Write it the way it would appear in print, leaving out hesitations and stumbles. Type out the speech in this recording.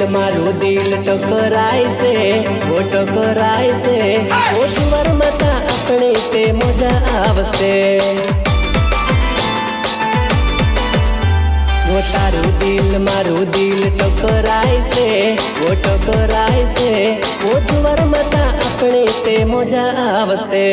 मारू दिल टकराय से वो टकराय से वो सुवर मता अपने ते मजा आवसे वो तारू दिल मारू दिल टकराय से वो टकराय से वो सुवर मता अपने ते मजा आवसे।